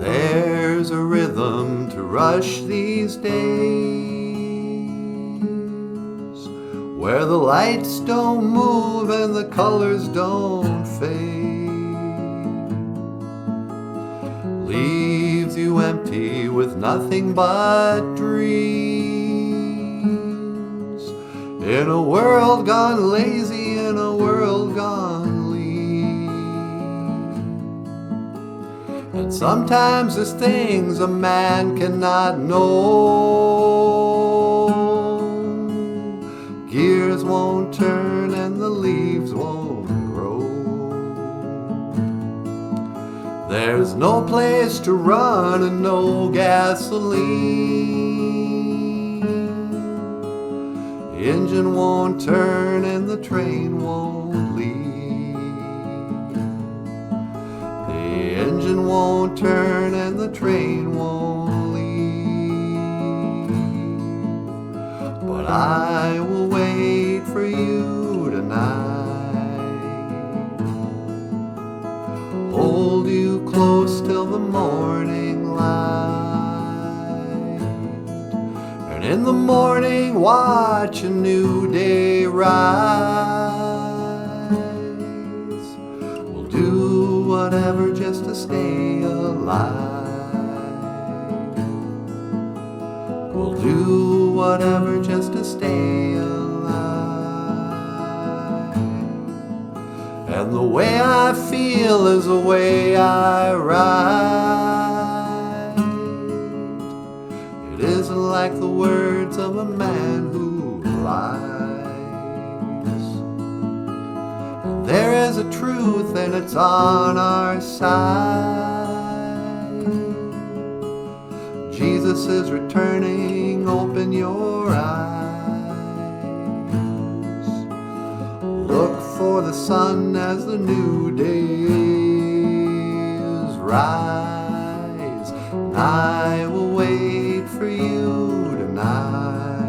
There's a rhythm to rush these days, where the lights don't move and the colors don't fade. Leaves you empty with nothing but dreams, in a world gone lazy, in a world gone lean. And sometimes there's things a man cannot know. Gears won't turn and the leaves won't grow. There's no place to run and no gasoline. The engine won't turn and the train won't leave. The engine won't turn and the train won't leave. But I will wait for you tonight, hold you close till the morning light, and in the morning watch a new day rise. We'll do whatever just to stay alive. We'll do whatever just to stay alive. And the way I feel is the way I write. It isn't like the words of a man who lies. There is a truth and it's on our side. Jesus is returning, open your eyes. Look for the sun as the new days rise. And I will wait for you tonight,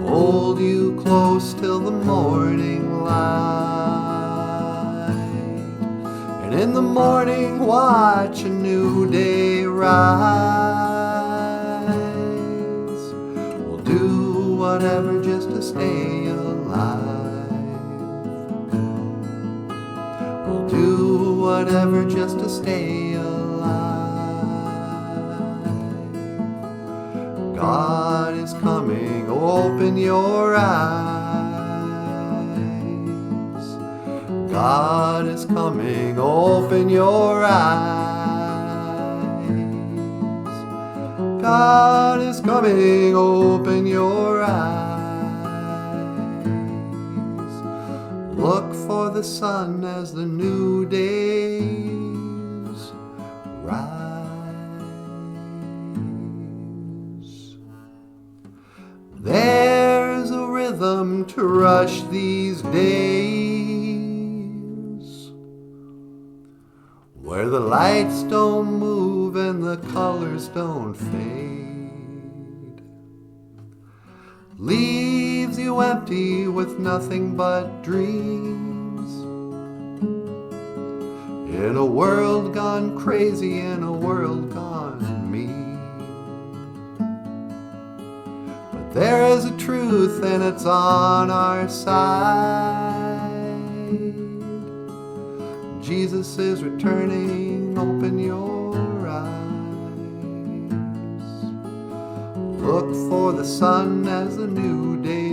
hold you close till the morning light, and in the morning watch a new day rise. We'll do whatever just to stay alive. We'll do whatever just to stay alive. God is coming, open your eyes. God is coming, open your eyes. God is coming, open your eyes. Look for the sun as the new days rise. There's a rhythm to rush these days, where the lights don't move and the colors don't fade. Leaves you empty with nothing but dreams, in a world gone crazy, in a world gone mean. But there is a truth and it's on our side. Jesus is returning, open your eyes. Look for the sun as the new day